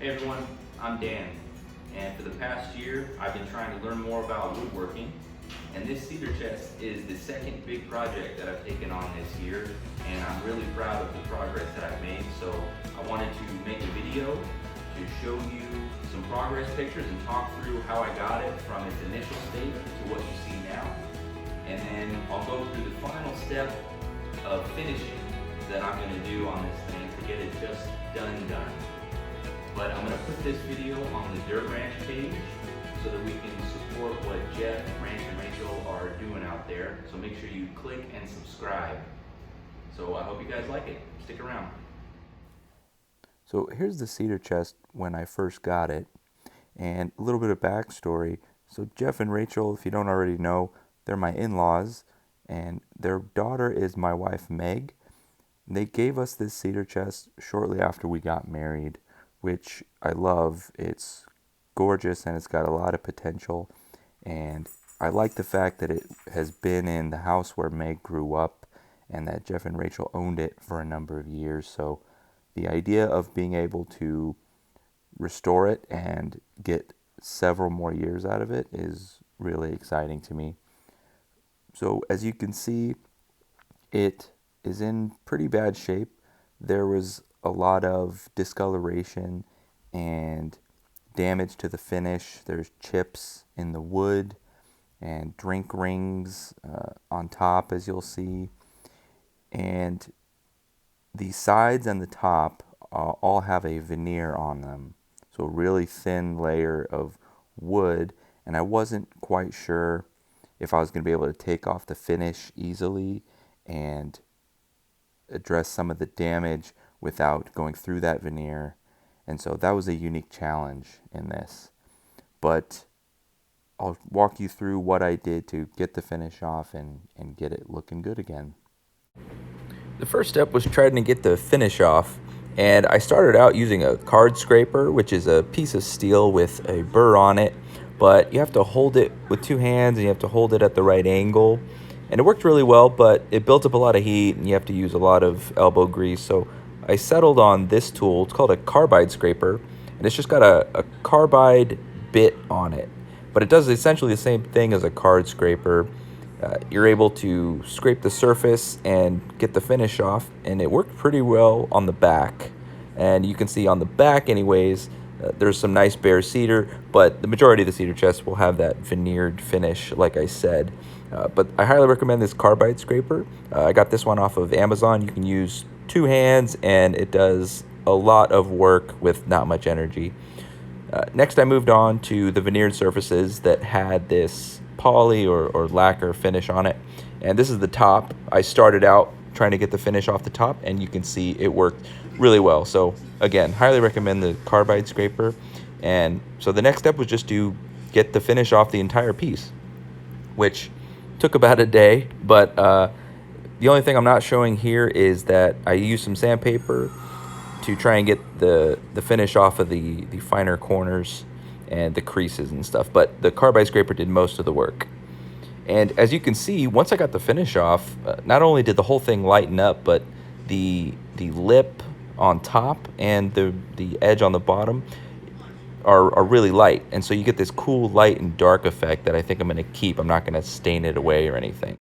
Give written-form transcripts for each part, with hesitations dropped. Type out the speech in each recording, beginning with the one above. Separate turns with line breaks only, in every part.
Hey everyone, I'm Dan, and for the past year I've been trying to learn more about woodworking, and this cedar chest is the second big project that I've taken on this year, and I'm really proud of the progress that I've made. So I wanted to make a video to show you some progress pictures and talk through how I got it from its initial state to what you see now, and then I'll go through the final step of finishing that I'm going to do on this thing to get it just done. But I'm going to put this video on the Dirt Ranch page so that we can support what Jeff, Ranch, and Rachel are doing out there. So make sure you click and subscribe. So I hope you guys like it. Stick around.
So here's the cedar chest when I first got it, and a little bit of backstory. So Jeff and Rachel, if you don't already know, they're my in-laws, and their daughter is my wife Meg. They gave us this cedar chest shortly after we got married, which I love. It's gorgeous and it's got a lot of potential, and I like the fact that it has been in the house where Meg grew up and that Jeff and Rachel owned it for a number of years. So the idea of being able to restore it and get several more years out of it is really exciting to me. So as you can see, it is in pretty bad shape. There was a lot of discoloration and damage to the finish. There's chips in the wood and drink rings on top, as you'll see. And the sides and the top all have a veneer on them. So a really thin layer of wood. And I wasn't quite sure if I was going to be able to take off the finish easily and address some of the damage without going through that veneer. And so that was a unique challenge in this. But I'll walk you through what I did to get the finish off and get it looking good again. The first step was trying to get the finish off, and I started out using a card scraper, which is a piece of steel with a burr on it, but you have to hold it with two hands and you have to hold it at the right angle. And it worked really well, but it built up a lot of heat and you have to use a lot of elbow grease. So I settled on this tool. It's called a carbide scraper, and it's just got a carbide bit on it. But it does essentially the same thing as a card scraper. You're able to scrape the surface and get the finish off, and it worked pretty well on the back. And you can see on the back anyways, there's some nice bare cedar, but the majority of the cedar chest will have that veneered finish, like I said. But I highly recommend this carbide scraper. I got this one off of Amazon. You can use two hands, and it does a lot of work with not much energy. Next, I moved on to the veneered surfaces that had this poly or lacquer finish on it. And this is the top. I started out trying to get the finish off the top, and you can see it worked really well. So again, highly recommend the carbide scraper. And so the next step was just to get the finish off the entire piece, which took about a day. But the only thing I'm not showing here is that I used some sandpaper to try and get the finish off of the finer corners and the creases and stuff. But the carbide scraper did most of the work. And as you can see, once I got the finish off, not only did the whole thing lighten up, but the lip on top and the edge on the bottom are really light. And so you get this cool light and dark effect that I think I'm going to keep. I'm not going to stain it away or anything.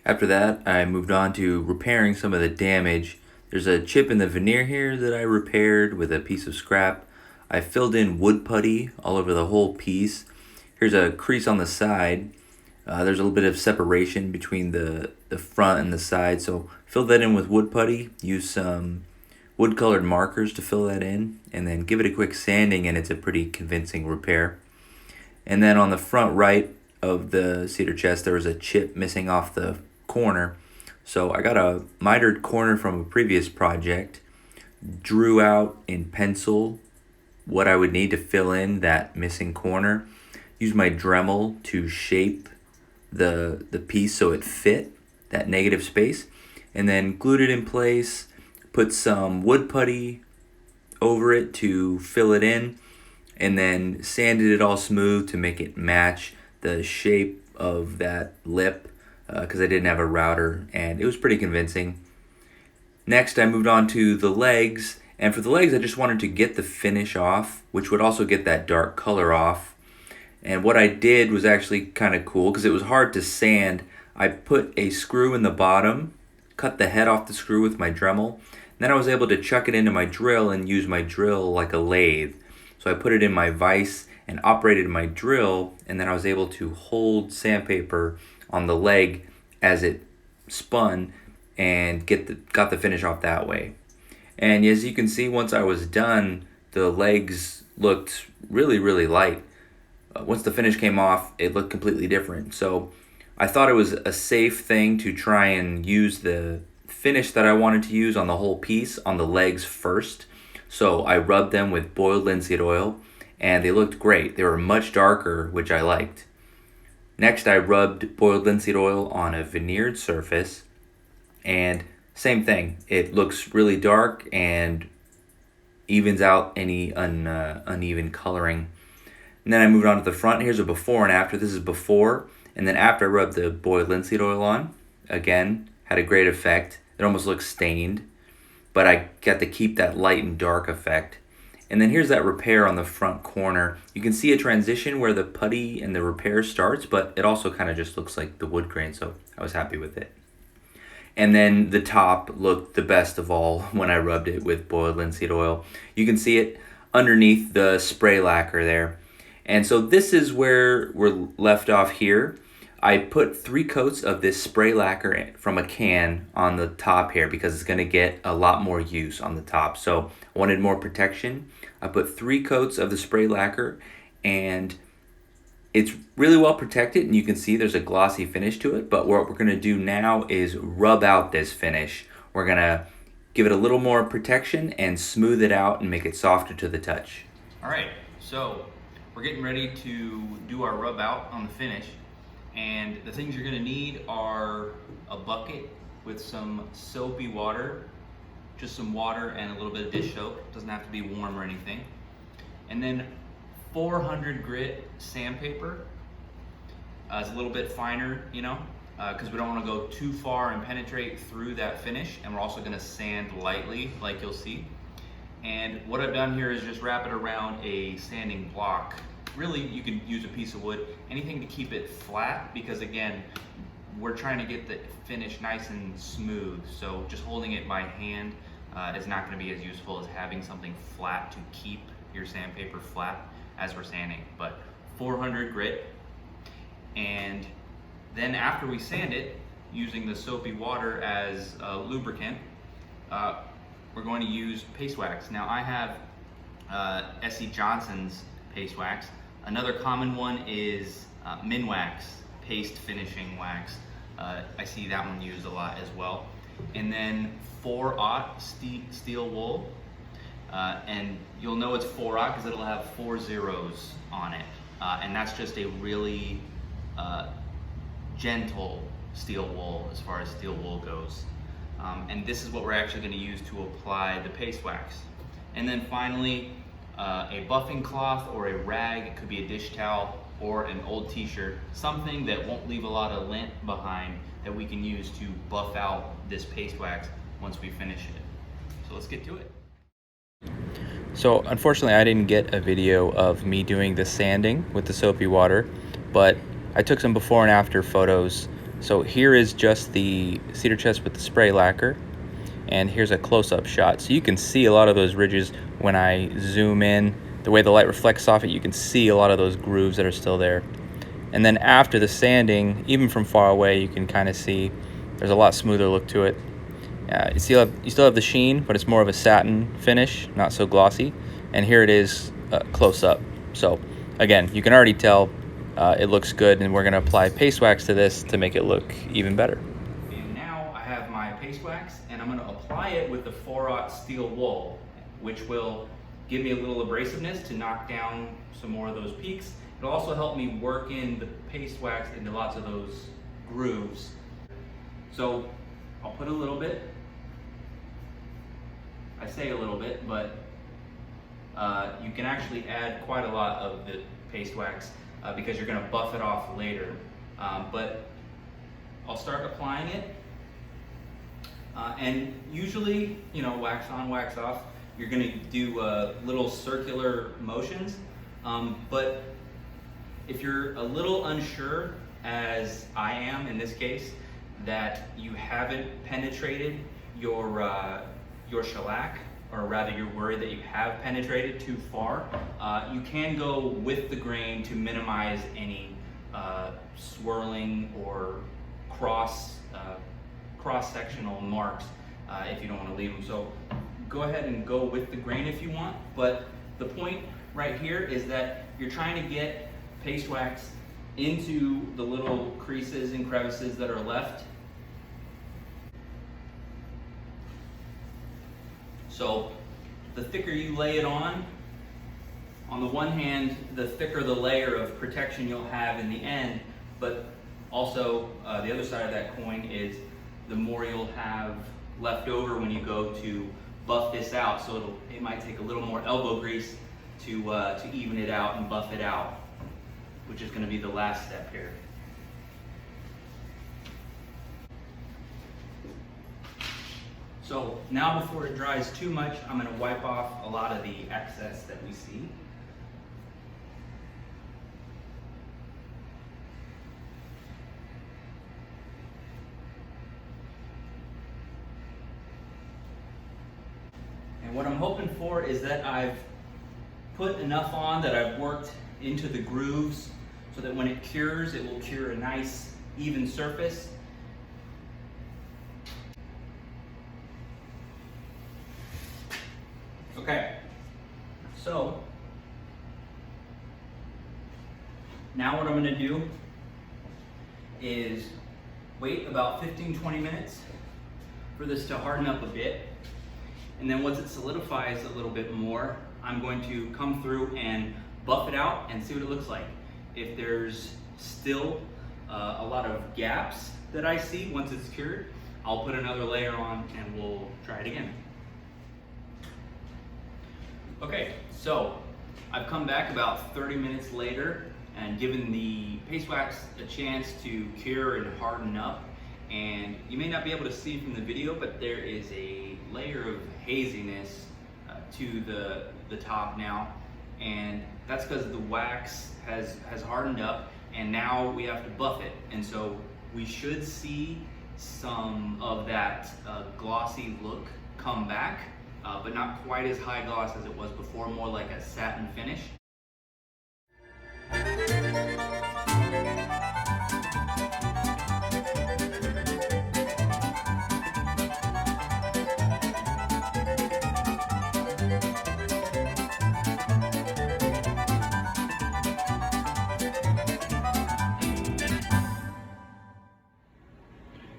After that, I moved on to repairing some of the damage. There's a chip in the veneer here that I repaired with a piece of scrap. I filled in wood putty all over the whole piece. Here's a crease on the side. There's a little bit of separation between the front and the side, so fill that in with wood putty. Use some wood colored markers to fill that in, and then give it a quick sanding, and it's a pretty convincing repair. And then on the front right of the cedar chest, there was a chip missing off the corner. So I got a mitered corner from a previous project, drew out in pencil what I would need to fill in that missing corner, used my Dremel to shape the piece so it fit that negative space, and then glued it in place, put some wood putty over it to fill it in, and then sanded it all smooth to make it match the shape of that lip because I didn't have a router, and it was pretty convincing. Next, I moved on to the legs, And for the legs, I just wanted to get the finish off, which would also get that dark color off. And what I did was actually kind of cool because it was hard to sand. I put a screw in the bottom, cut the head off the screw with my Dremel. Then I was able to chuck it into my drill and use my drill like a lathe. So I put it in my vise and operated my drill, and then I was able to hold sandpaper on the leg as it spun and got the finish off that way. And as you can see, once I was done, the legs looked really, really light. Once the finish came off, it looked completely different. So I thought it was a safe thing to try and use the finish that I wanted to use on the whole piece on the legs first. So I rubbed them with boiled linseed oil, and they looked great. They were much darker, which I liked. Next, I rubbed boiled linseed oil on a veneered surface, and same thing. It looks really dark and evens out any uneven coloring. And then I moved on to the front. Here's a before and after. This is before, and then after I rubbed the boiled linseed oil on, again, had a great effect. It almost looks stained, but I got to keep that light and dark effect. And then here's that repair on the front corner. You can see a transition where the putty and the repair starts, but it also kind of just looks like the wood grain, so I was happy with it. And then the top looked the best of all when I rubbed it with boiled linseed oil. You can see it underneath the spray lacquer there. And so this is where we're left off here. I put 3 coats of this spray lacquer from a can on the top here because it's going to get a lot more use on the top. So I wanted more protection. I put 3 coats of the spray lacquer, and it's really well protected, and you can see there's a glossy finish to it. But what we're going to do now is rub out this finish. We're going to give it a little more protection and smooth it out and make it softer to the touch.
All right, so we're getting ready to do our rub out on the finish. And the things you're gonna need are a bucket with some soapy water, just some water and a little bit of dish soap. Doesn't have to be warm or anything. And then 400 grit sandpaper. It's a little bit finer, you know, because we don't want to go too far and penetrate through that finish. And we're also gonna sand lightly, like you'll see. And what I've done here is just wrap it around a sanding block. Really, you can use a piece of wood, anything to keep it flat, because again, we're trying to get the finish nice and smooth. So just holding it by hand is not going to be as useful as having something flat to keep your sandpaper flat as we're sanding. But 400 grit, and then after we sand it, using the soapy water as lubricant, we're going to use paste wax. Now I have S.C. Johnson's paste wax. Another common one is Minwax, paste finishing wax. I see that one used a lot as well. And then 4/0 steel wool. And you'll know it's 4/0 because it'll have 4 zeros on it. And that's just a really gentle steel wool as far as steel wool goes. And this is what we're actually going to use to apply the paste wax. And then finally, a buffing cloth or a rag. It could be a dish towel or an old t-shirt, something that won't leave a lot of lint behind that we can use to buff out this paste wax once we finish it. So let's get to it.
So unfortunately I didn't get a video of me doing the sanding with the soapy water, but I took some before and after photos. So here is just the cedar chest with the spray lacquer, and here's a close-up shot. So you can see a lot of those ridges when I zoom in. The way the light reflects off it, you can see a lot of those grooves that are still there. And then after the sanding, even from far away, you can kind of see there's a lot smoother look to it. You still have the sheen, but it's more of a satin finish, not so glossy. And here it is close up. So again, you can already tell it looks good, and we're going to apply paste wax to this to make it look even better.
And now I have my paste wax, and I'm going to apply it with the 4/0 steel wool, which will give me a little abrasiveness to knock down some more of those peaks. It'll also help me work in the paste wax into lots of those grooves. So I'll put a little bit. I say a little bit, but you can actually add quite a lot of the paste wax because you're going to buff it off later. But I'll start applying it, and usually, you know, wax on, wax off.
you're gonna do little circular motions. But if you're a little unsure, as I am in this case, that you haven't penetrated your shellac, or rather you're worried that you have penetrated too far, you can go with the grain to minimize any swirling or cross-sectional marks if you don't want to leave them. So go ahead and go with the grain if you want, but the point right here is that you're trying to get paste wax into the little creases and crevices that are left. So the thicker you lay it on the one hand, the thicker the layer of protection you'll have in the end, but also the other side of that coin is the more you'll have left over when you go to buff this out. So it might take a little more elbow grease to even it out and buff it out, which is going to be the last step here. So now, before it dries too much, I'm going to wipe off a lot of the excess that we see. And what I'm hoping for is that I've put enough on that I've worked into the grooves so that when it cures, it will cure a nice even surface. Okay, so now what I'm going to do is wait about 15-20 minutes for this to harden up a bit, and then once it solidifies a little bit more, I'm going to come through and buff it out and see what it looks like. If there's still a lot of gaps that I see once it's cured, I'll put another layer on and we'll try it again. Okay, so I've come back about 30 minutes later and given the paste wax a chance to cure and harden up. And you may not be able to see from the video, but there is a layer of haziness to the top now. And that's because the wax has hardened up and now we have to buff it. And so we should see some of that glossy look come back. But not quite as high gloss as it was before, more like a satin finish.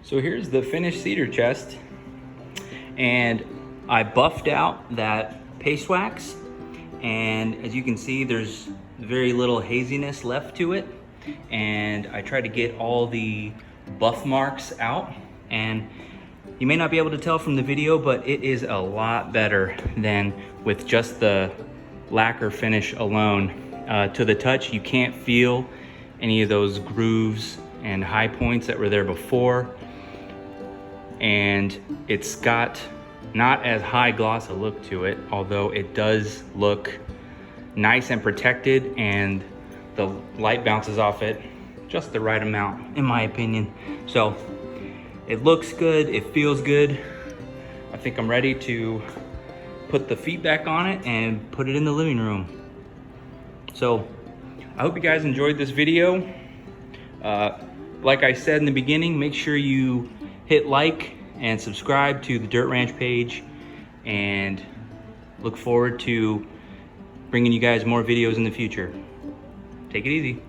So here's the finished cedar chest, and I buffed out that paste wax, and as you can see, there's very little haziness left to it, and I tried to get all the buff marks out, and you may not be able to tell from the video, but it is a lot better than with just the lacquer finish alone. To the touch, you can't feel any of those grooves and high points that were there before, and it's got not as high gloss a look to it, although it does look nice and protected, and the light bounces off it just the right amount, in my opinion. So it looks good, it feels good. I think I'm ready to put the feet back on it and put it in the living room. So I hope you guys enjoyed this video. Like I said in the beginning, make sure you hit like and subscribe to the Dirt Ranch page, and look forward to bringing you guys more videos in the future. Take it easy.